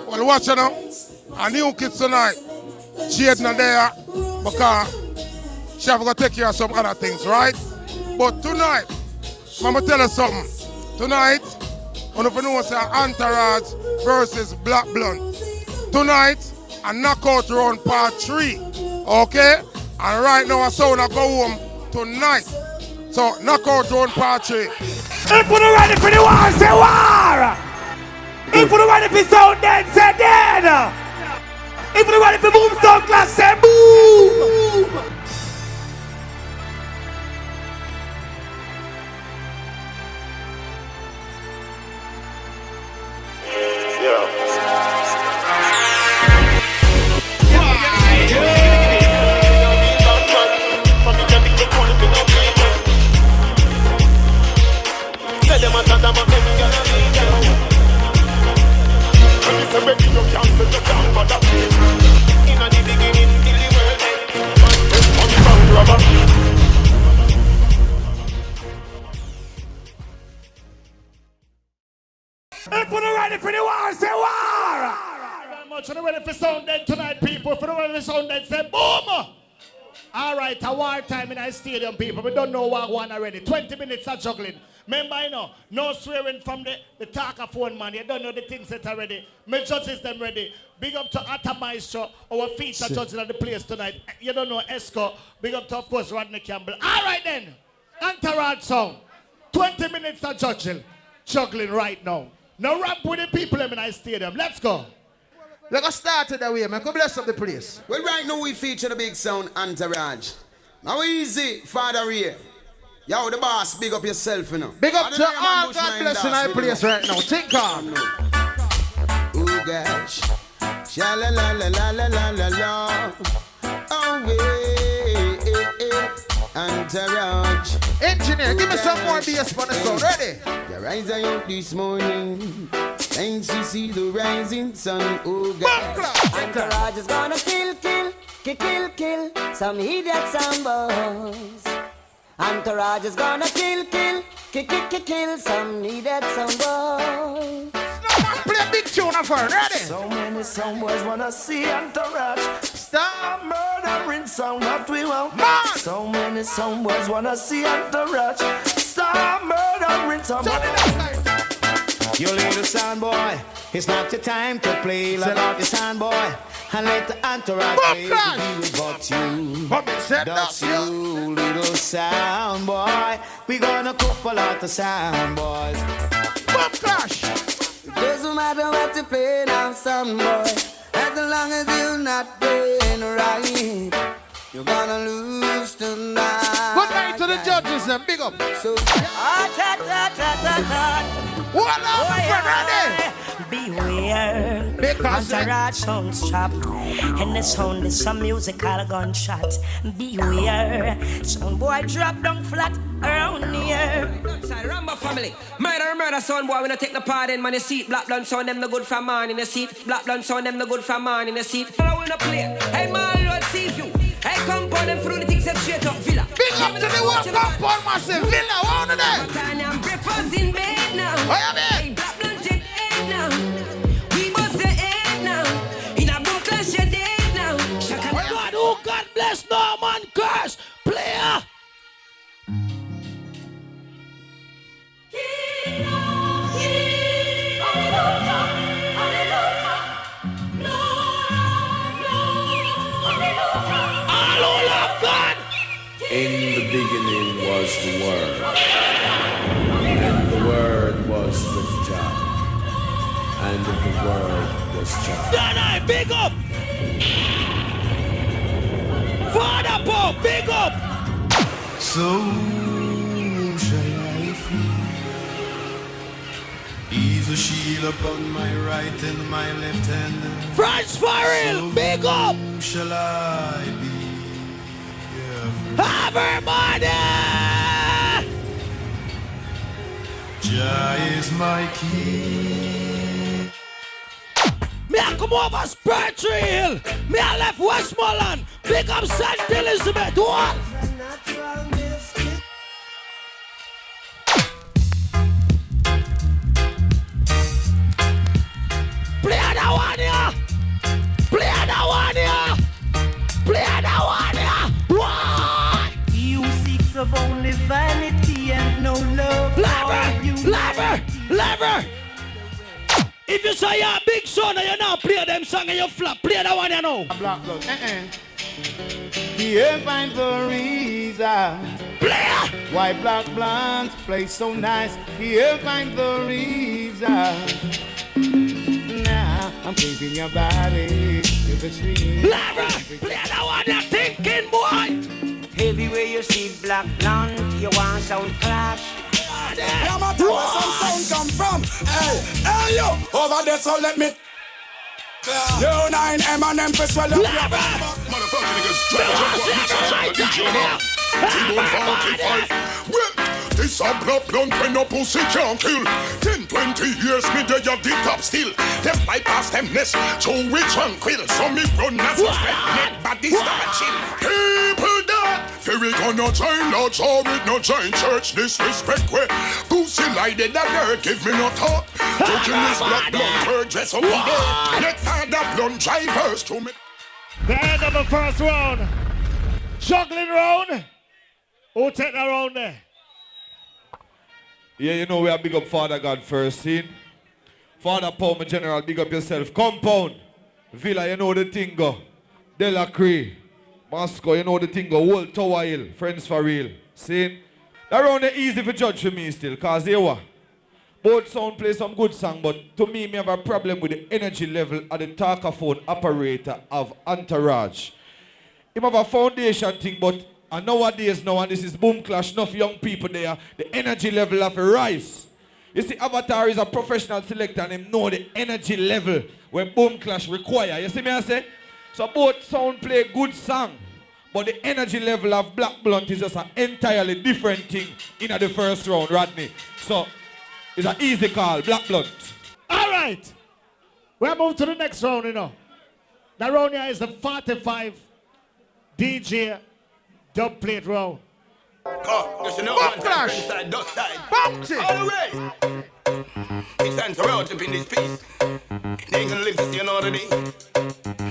Well, watch it now. A new kids tonight. Jade not there because she have to take care of some other things, right? But tonight, I'm going to tell you something. Tonight, I don't know what's Entourage versus Black Blunt. Tonight, a knockout round part 3. Okay? And right now, I saw I go home tonight. So, knockout round part 3. If we're ready for the war, say war! If we're ready for sound dead, say dead! If we're ready for boom sound class, say boom! If we're ready for the war, say war! Very much. If we're ready for sound dead tonight, people. If we're ready for sound dead, say boom! Alright, a war time in our stadium, people. We don't know what one already. 20 minutes of juggling. Remember, you know, no swearing from the talker phone, man. You don't know the things that are ready. My judges them ready. Big up to Atta Maestro, our feature judges at the place tonight. You don't know Esco. Big up to, of course, Rodney Campbell. Alright then. Entourage song. 20 minutes of juggling right now. Now rap with the people in our stadium. Let's go. Let's start it that way, man. Come bless up the place. Well, right now we feature the big sound Entourage. Now easy, Father here. Yo, the boss, big up yourself, you know. Big up to all God bless in our place right now. Think on. Oh gosh. Sha la la la la la la la la. Oh yeah. Entourage. Engineer, give me some more bass for the sound. Ready? Your eyes are out this morning. Thanks to see the rising sun. Oh gosh. Entourage is gonna kill some idiot sound boys. Entourage is gonna kill some idiot sound boys. Play a big tune of her. Ready? So many sound boys wanna see Entourage. Stop murdering sound that we want. Man. So many sound boys wanna see Entourage. Stop murdering sound. You little sound boy, it's not your time to play like the sound boy. And let the Entourage play but you. That's you, little sound boy. We gonna cook a lot of sound boys. Boom clash. It doesn't matter what you play now, sound boy. As long as you're not playing right, you're gonna lose tonight. Good night to the judges and big up. So, What up, my friend, ready? Beware, Because Entourage sounds chop, and the sound is some musical gunshot. Beware, sound boy drop down flat around here. Rambo family, murder, son boy. We not take the part in man. You see, black blonde son them no good for man in the seat. Black blonde son them no good for man in the seat. I wanna play. Hey man, Lord save you. Hey compound them through the things that straight up villa. big up to the one compound massive villa. What on there? I'm breakfast in bed now. What you mean? Hey black blonde take head now. We bust the head now. In a boom class you're dead now. God, who God bless, no man curse. Player. In the beginning was the Word, and the Word was with God, and the Word was God. Danai, big up! Father Paul, big up! So shall I feel. He's a shield upon my right and my left hand. French Farrell, big up! Shall I be? Everybody! Jah is my king. Me I come over Spurtree Hill. Me I left Westmoreland. Big up St. Elizabeth. What? Play that one of only vanity and no love. Lever! If you say you're a big son and you now play them song and you flop, play that one you know. Black blood. Here find the reason. Play! Why black blondes play so nice. Here find the reason. Now I'm keeping your body. If it's real. Lever! Play that one you're thinking, boy! Everywhere you see black blonde, you want sound clash. I'm a tell where some sound come from. Hey, yo, over there, so let me. You 9 M&M for swallow. Motherfucking niggas try to jump up, T-145. Well, this a blood blunt when no pussy can't kill. 10-20 years me they a the top still. Them bypass them nest, so we tranquil. So me run as a net body start chill. People that Ferry gonna join lodge or with no join church. Disrespect where pussy like the dirt give me no talk. Talking this blood blunt word dress up in there. Let father blunt drivers to me. The end of the first round. Juggling round. Who take that round there? Yeah, you know we are big up Father God first scene. Father Paul, my general, big up yourself. Compound. Villa, you know the thing go. Delacree. Moscow, you know the thing go. Old Tower Hill. Friends for real. See? That round is easy for judge for me still. Cause they were. Both sound play some good song, but to me have a problem with the energy level of the talkaphone operator of Entourage. He have a foundation thing, but nowadays now, and this is boom clash, enough young people there, the energy level have a rise. You see, Avatar is a professional selector and him know the energy level when boom clash require. You see me I say? So both sound play good song, but the energy level of Black Blunt is just an entirely different thing in the first round, Rodney. So it's an easy call, Black Blunt. All right. We'll move to the next round, you know. That round here is the 45 DJ dub plate round. Bump clash! Bounty! Alright! It's Entourage up in this piece. They ain't gonna live to see another day.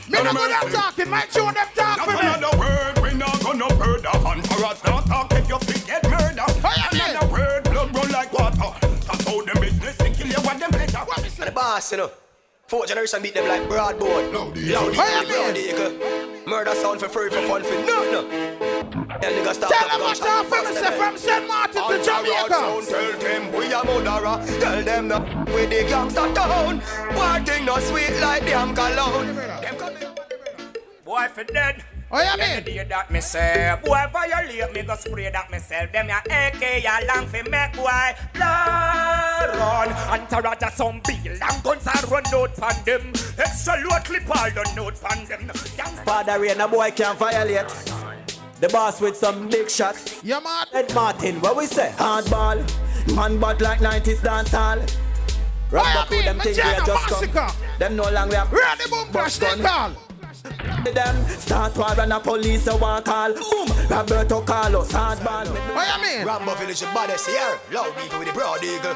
Me not gonna talk, it might show them talk for me. Another word, we not gonna murder. Entourage not talk if you think get murder. Another word, blood run like water. That's how them business and kill you what them pleasure. The boss, you know. Fourth generation beat them like broadboard. Loud eagle. Murder sound for free, for fun, for no. Tell niggas stop. Tell them what's up from St. Martin to Jamaica. Tell them we a murderer. Tell them that we the gangster town. One thing not sweet like them cologne. Boy for dead. Oh, yeah, man. The day that me say, boy violate me go spray that myself. Them ya AK ya long fi make boy blood run. Entourage a some big long guns a run out pan them. Extra load clip all done out pan them. Father Rain a boy can't violate. The boss with some big shot. Yeah, man. Ed Martin, what we say? Hardball. Man but like 90s dance hall. Rambo crew them think they just come. Them no longer have ready boom clash they call. Them start war and a police a one call. Boom, Roberto Carlos hardball. What you mean? Rambo village the baddest here. Loud people with the broad eagle.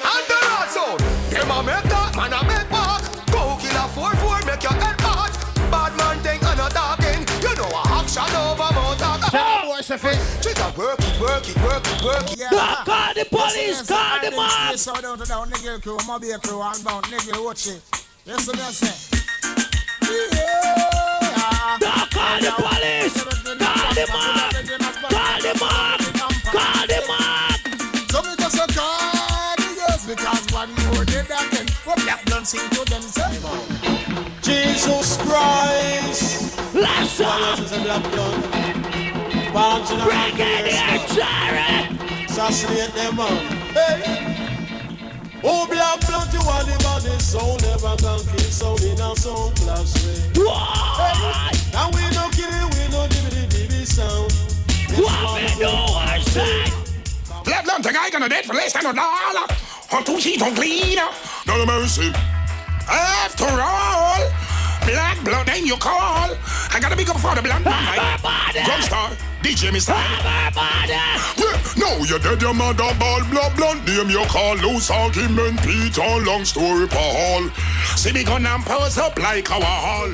Entourage sound. Them a make that, man a make back. Go kill a 4-4, make your head hot. Bad man think I'm not talking. You know a action over motor. Boy, Sophie. Chica work it. Yeah. Call the police, call the man. So down to down, nigga crew, mobile crew, and bound, nigga watch it. Yes, what I say. Call the police! Call the man! Call the man! Call the man! So we just a call the girls because one more did that then. What Black Blunt sing to themselves. Jesus Christ! Let's go! Brigadier Jerry! Assassinate them all. Hey! Oh, Black Blunt, you are the body sound. Never can kill sound in a sound class way. What? And we no kill it, we no dibby sound. What we do our side? Black Blunt, a guy gonna dead for less than $1. On 2 sheets on cleaner. No mercy. After all, Black Blunt ain't your call. I gotta be up for the Black Blunt. Gunstar, DJ Mr. Yeah, no, you're dead, your mother ball. Black Blunt, name your call. Loose argument, Peter, long story, Paul. See me gonna pose up like our hall.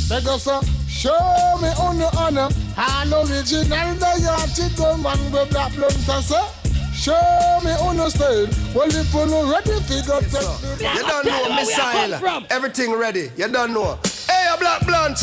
They go so Show me on the honor. An original diet, the man with black blood to say. Show me on the style. Well, if you not ready, figure take You don't know, missile. Everything ready. You don't know. Hey, a black blunt.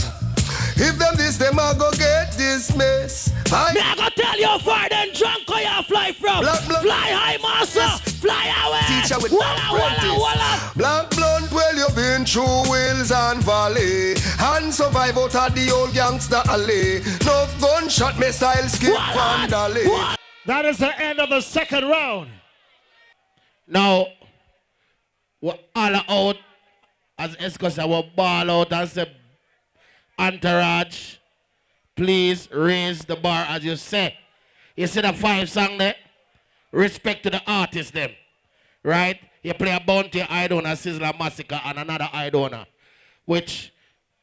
If them this, them a go get dismissed. Me I go tell you far then drunk where you fly from. Fly high, master. Fly away. Teacher with apprentice. Black blunt, well you been through hills and valley and survive out of the old gangster alley. No gunshot, missile, skip and dolly. That is the end of the second round. Now, we're all out as Escosa will ball out and say, Entourage, please raise the bar as you say. You see the 5 song there? Respect to the artist them. Right? You play a Bounty, Idona, Sizzler, Massacre, and another Idona. Which,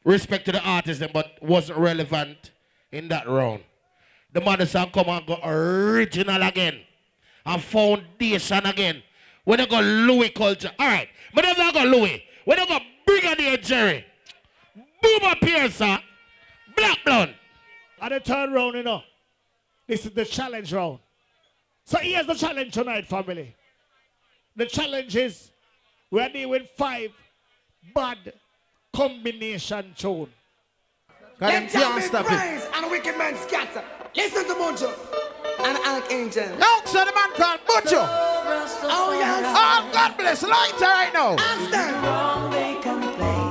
respect to the artist them, but wasn't relevant in that round. The mother song come and go original again. And foundation again. When they go Louis culture. Alright. But if they go Louis, when they go Brigadier Jerry, Boomer Piercer, Black Blonde. And the third round, you know. This is the challenge round. So here's the challenge tonight, family. The challenge is we're dealing with 5 bad combination tune. Let John praise and wicked man scatter. Listen to Buncho and Archangel. No, so the man called Buncho. Oh, yes. Oh, God bless. Lighter right now. Understand. They complain.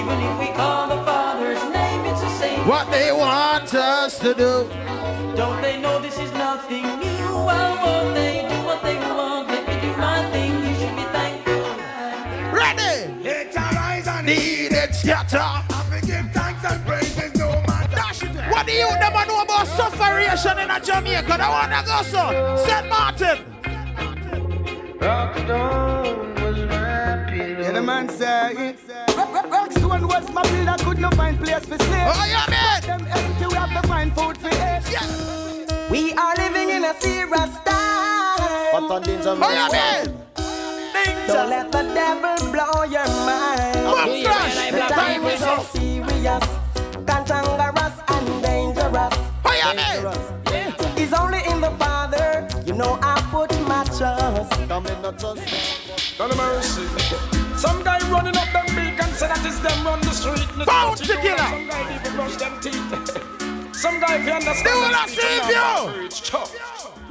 Even if we call the Father's name, it's the same. What they want us to do. Don't they know this is nothing new? Well, won't they do what they want? Let me do my thing. You should be thankful. Ready? Let your eyes and Need it, scatter. I give thanks and praises no matter. What do you never know about sufferation in a Jamaica? I want to go so. St. Martin. Rockstone was rapping. Yeah, the man say Rockstone was my builder, could not find place for slave. Oh, yeah, man. Them empty, we have to find food for eat. Yeah. We are living in a serious time. What a danger, man. Oh, yeah, man. Don't let the devil blow your mind. The time is so serious, cantankerous and dangerous. Oh, yeah, man. He's only in the Father. You know I put my trust. Come in the trust. God of mercy. Some guy running up them big and say that is them run the street. Bounty killer. Some guy even brush them teeth. Some guy if you understand. They will not save you.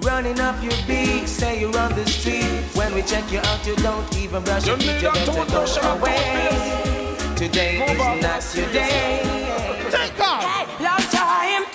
Running up your beak, say you run the street. When we check you out, you don't even brush your teeth. You better go away. Today is not your day. Take off. Long time,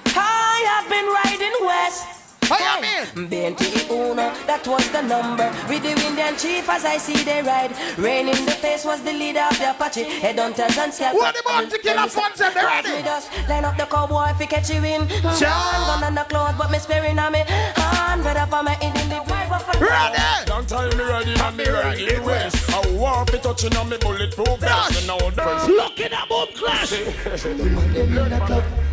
I have been riding west. I am in. BNT Uno, that was the number. With the Indian chief as I see they ride. Rain in the face was the leader of the Apache. Headhunters and scalpers. What about to kill a fun them? They ready? Line up the cowboy if he catch you in. Gun on the clothes but me sparing on me. Hand better for my in the vibe of a ready. Long time me ready and me ready west. I want be touching on me bulletproof vest. Look at that boom clash.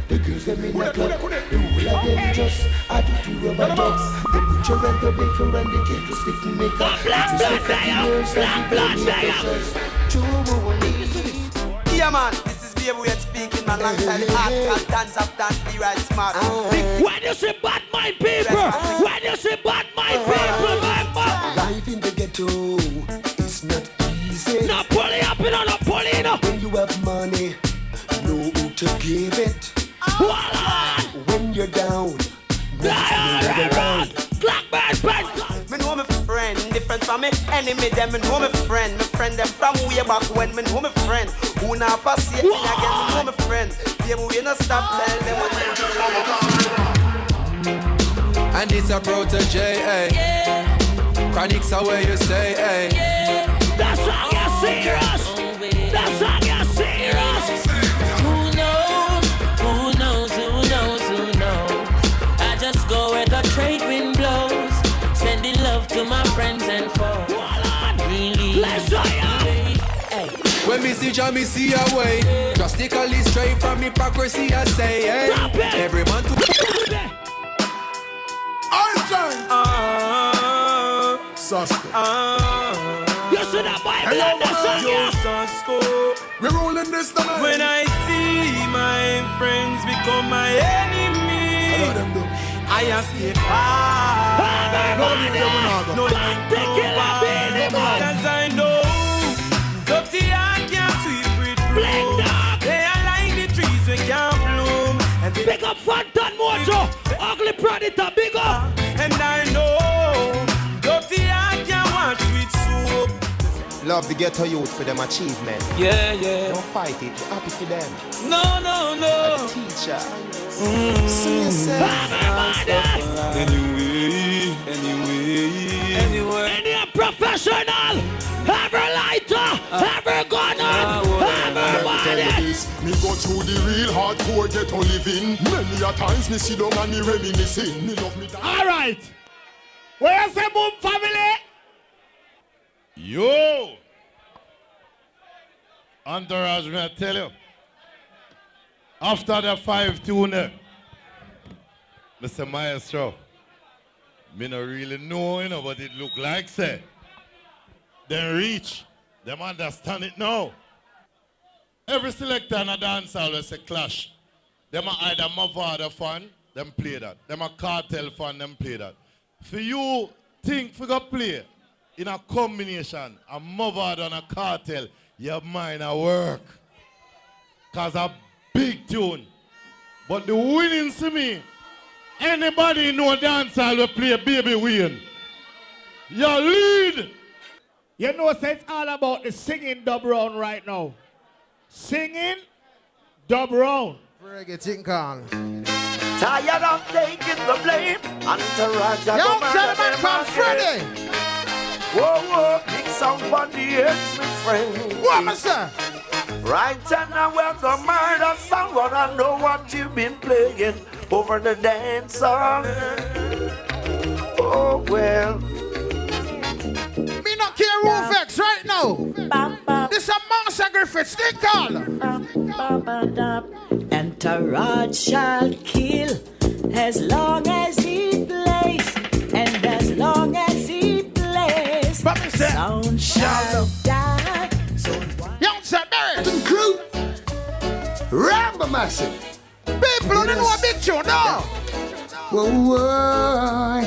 The girls them in the club, the whole of them just attitude rubber ducks. The butcher and the baker and the cake to stick and make up. Yeah man, this is Baby we are speaking man alongside the art and dance of dance, be right smart. When you say bad mind people, when you say bad mind people, life in the ghetto is not easy. Not pulling up in on a pulling up. When you have money, know who to give it. When you're down, me know my friend, different from me enemy. Them me know my friend them from way back when. Me know my friend who now passate me again. Me know my friend. Baby, we not stop tell them what they. And it's a protege, eh? Yeah. Chronics are where you say, eh? Yeah. That song is serious. That song is serious. Go where the trade wind blows, sending love to my friends and foes. Really, let's go, hey. When me see Jah, me see a way. Drastically straight from hypocrisy, I say, hey. Every man to Sasko. You see that Bible on the song, yeah? Sasko. We rolling this tonight. When I see my friends become my enemy, I have to fight. No, because I know dirty I can't sweep with broom. They are like the trees we can't bloom. Big up Phantom Mojo, Ugly Predator, big up. And I know dirty I can't wash with soap. Love the ghetto youth for them achievement. Yeah, yeah. Don't fight it, we're happy for them. No, no, no. Like a teacher. See yourself. Anyway. Any professional, every lighter, every gunner, every body. Me go through the real hardcore ghetto living. Many a times me sit down and me reminiscing. Me love me. All right. Where's the Boom family? Yo! Entourage, may I tell you? After the 5-tuner, Mr. Maestro, me no really know, but it look like, say, them reach, them understand it now. Every selector in a dance hall will say clash. Them are either Mavada fan, them play that. Them are Cartel fan, them play that. For you, think for go play in a combination, a Mavada and a Cartel, your mind at work. Cause a big tune. But the winning to me, anybody know dance hall will play Baby Wayne. Your lead. You know, so it's all about the singing dub round right now. Singing dub round. Reggae Tinkal. Tired of taking the blame. Entourage. Young gentleman called Freddy. Whoa, whoa, big sound on the ends, my friend. What, my sir? Right and now we're the murder song. But I know what you've been playing over the dance song. Oh, well. Me not care Rufex right now. This a Monster Griffith Tinkal. Entourage shall kill as long as he plays, and as long as he plays, sound shall die. Young Sir Barry. Crew. Rambo Massive. People don't know a big tune, no. Whoa, whoa,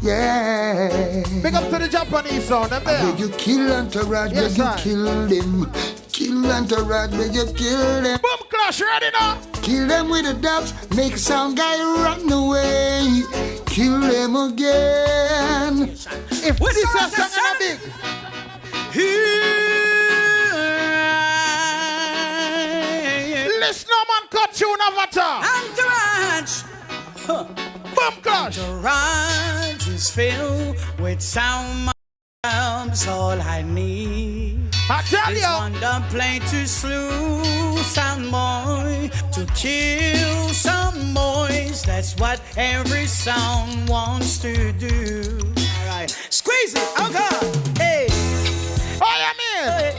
yeah. Big up to the Japanese sound, them there. Beg you kill Entourage, yes, beg you kill them. Kill Entourage, beg you kill them. Boom Clash, ready now? Kill them with the dubs, make a sound guy run away. Kill them again. If this is a song in a big. Listen, no man cut tune avatar. Entourage. Boom Clash. Entourage is filled with sound. All I need. I tell is you. One dub play to slew some boy, to kill some boys. That's what every sound wants to do. All right, squeeze it. Oh God, hey. I am in.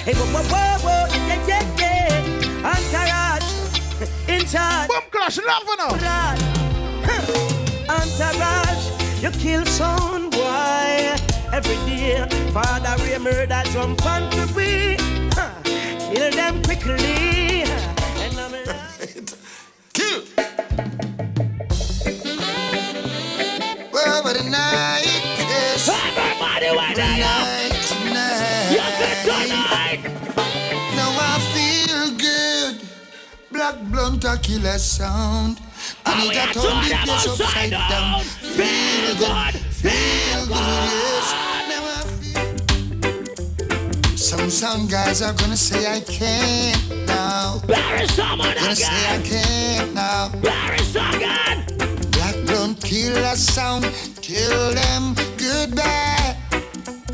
Hey, whoa, whoa, whoa, whoa, yeah, yeah, yeah. Entourage, in charge. Boom Clash, love for now. Entourage, you kill some boy. Every day, Father, we murder, jump on the way. Kill them quickly. And I'm kill. Well, but tonight, yes. Everybody, wait tonight. You're good tonight. Now I feel good. Black blunt a killer sound. I need to turn the place upside down. Feel good, feel good, yes. Now I feel. Some guys are gonna say I can't now. Bury someone gonna again. Say I can't now. Bury someone. Black blunt killer sound. Tell them goodbye.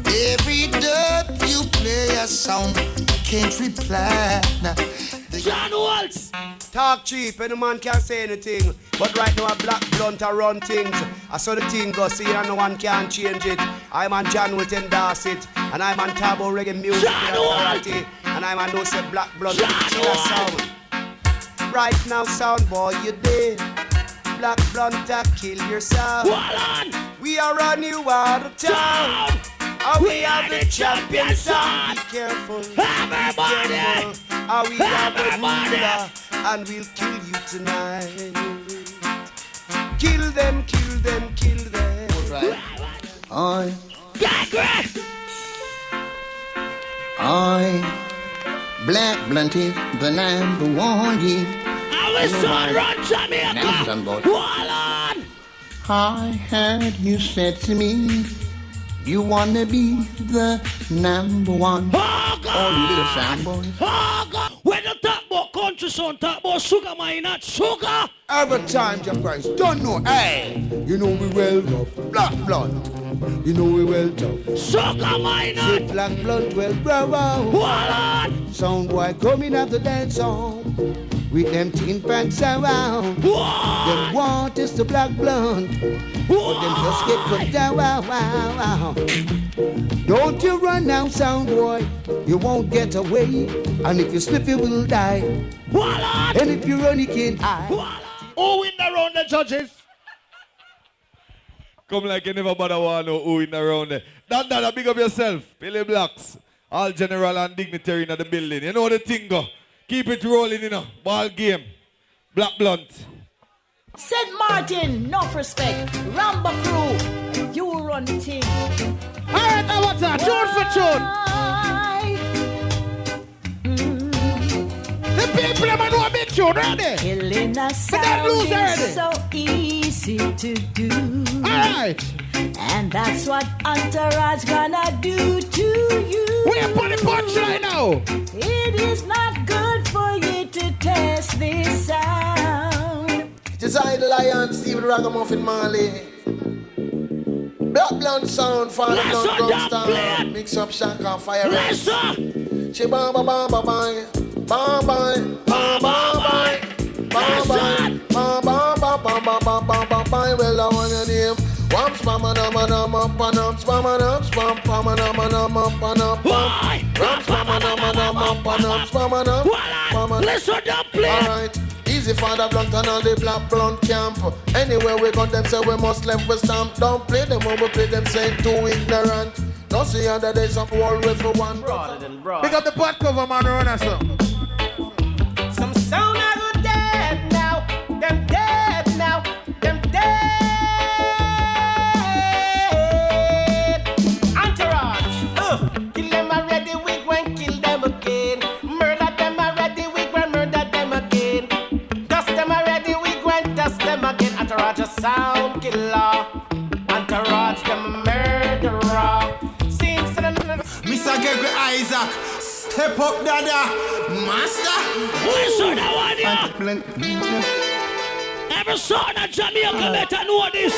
Every dub you play a sound. I can't reply now. John Waltz. Talk cheap, any man can say anything. But right now a black blunt a run things. I saw the thing go, see and no one can change it. I'm on John Wilt endorse it. And I'm on Tabo Reggae Music Authority. And I'm on those black blunt killer sound. Right now sound boy you dead. Black blunt a kill yourself. We are run you out of town. We are the champion son. Be careful. Everybody. We are the ruler, and we'll kill you tonight. Kill them, kill them, kill them. Right. Black Blunt is the number one. Our son run Jamaica. Hold on. I heard you said to me, you wanna be the number one. Oh, God. Oh, you little sound boy. Oh, God. When you talk about country son, talk about sugar, man, not sugar. Every time, Jam Christ, don't know. Hey, you know we well tough. Black Blunt. You know we well tough. Sugar, man. Say Black Blunt, well, bravo. Hold on. Sound boy coming out the dance hall with them tin pants around. Them want is the Black Blunt, but them just get put down. Wow. Don't you run now, sound boy. You won't get away, and if you slip, you will die. And if you run, you can't hide. Who win the round, the judges? Come like you never bother want to know who in around there. That, big up yourself. Billy Blacks. All general and dignitary in the building. You know the thing go. Keep it rolling, you know. Ball game. Black Blunt. St. Martin, enough respect. Ramba crew, you run the team. Alright, now what's that? Tune for tune. The people them know a big tune, ready? Killing a sound is so easy to do. Alright. And that's what Entourage gonna do to you. We are putting punch right now. It is not good for you to test this sound. Just I the Lion, Steve the Ragamuffin Marley. Black Blunt sound, Father Blunt drum star. Mix up Shank and Fire Red. She ba ba ba ba ba ba ba ba ba ba ba ba ba ba ba ba. Well, I want your name. Wam spam a dum panum spam a dum spam pam a dum panum pam. Ram spam a dum panum spam a dum pam a dum. Listen up, play. Alright, easy for the Blunt and all the Black Blunt camp. Anywhere we got them say we must left we stamp. Don't play them when we play them say too ignorant. Don't see how that there's some wall with for one. Broader than broad. Pick up the pot cover, man, run us up. Some sound are good dead now. Them dead now. Them dead. Entourage. Kill them already, we go and kill them again. Murder them already, we go and murder them again. Dust them already, we go and dust them again. Entourage a sound killer. Entourage them murderer. Mr. Gregory Isaac, step up, Dada, master. Listen to one here. Every son of Jamaica better know this.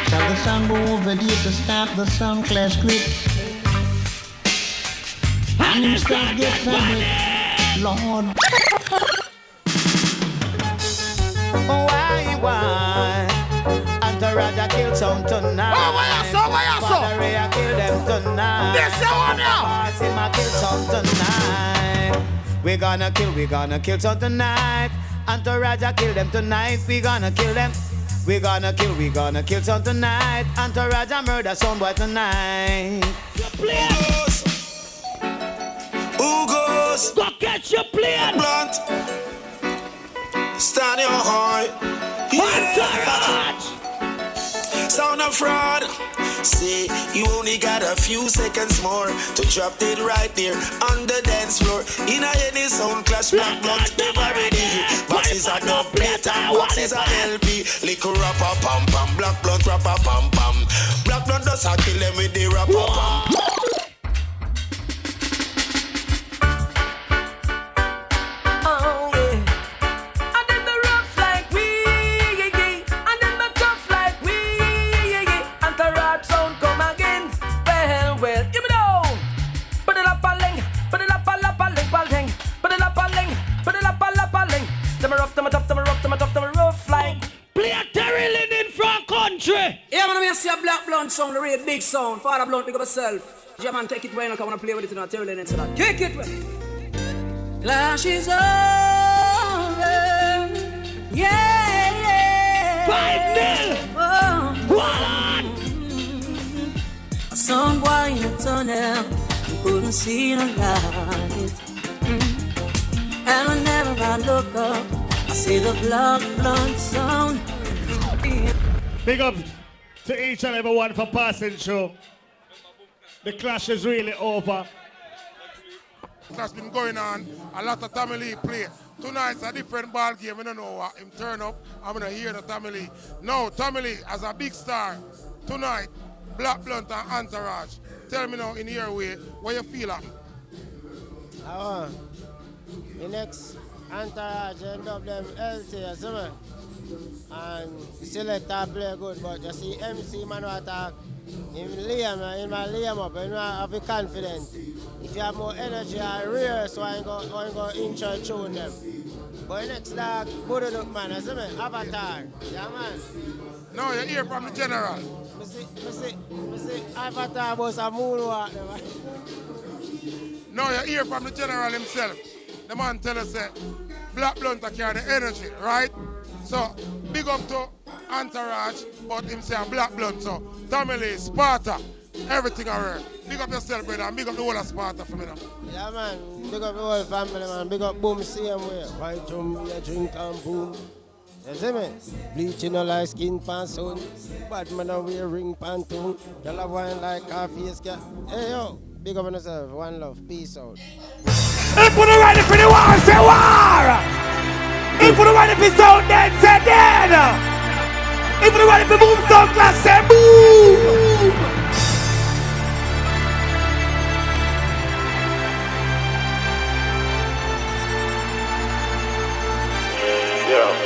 Tell the sound go over there to stop the sound class quick. And you start get public, Lord. Why? Entourage a kill some tonight. Oh, why so? Father Ray a kill them tonight. This the one now. Marcy a kill some tonight. We gonna kill some tonight. Entourage a kill them tonight. We gonna kill them. We gonna kill some tonight. Entourage a murder some boy tonight. Who goes? Go catch your plane. Blunt. Stand your heart. Entourage. Sound of fraud. See, you only got a few seconds more to drop it right there on the dance floor. In any sound clash, Black Blunt never ready. Boxes are no plate and boxes are LP. Liquor rapper pam pam, Black Blunt rapper pam pam. Black Blunt does a kill them with the rapper pam. Yeah, man, I see a Black Blunt sound, the real big sound. Father Blunt, pick up yourself. Yeah, man, take it away. I wanna play with it and I'll tell you into that. Kick it, man. Clash is over. Yeah. 5-0. Oh. see the light. And whenever I look up, I see the blood sound. Big up to each and every one for passing through. The clash is really over. That's been going on. A lot of Tommy Lee play. Tonight's a different ball game. I don't know what him turn up. I'm going to hear the Tommy Lee. No, Tommy Lee as a big star. Tonight, Black Blunt and Entourage. Tell me now in your way, what you feel at? The next Entourage end up them LT, see me? And selector play good, but you see MC man attack. Him might lay him up, and you have to be confident. If you have more energy, I rear, so I ain't go intro tune them. But next dog, Buddha look man, you see me? Avatar, yeah man. No, you hear from the general. I see Avatar was a moonwalk. No, you hear from the general himself. The man tell us that Black Blunt carry the energy, right? So, big up to Entourage, but him say Black Blunt. So, Tommy Lee, Sparta, everything around. Big up yourself, brother, and big up the whole of Sparta for me now. Yeah, man. Big up the whole family, man. Big up Boom, same way. White rum, you drink and boom. You see me? Bleaching no like skin pan soon. Bad man a wear ring pantoon. Y'all have wine like coffee. Hey, yo. Big up on yourself. One love. Peace out. If we're ready for the war, say war! If we're ready for sound dead, say dead! If we're ready for boom sound class, say boom! Yeah.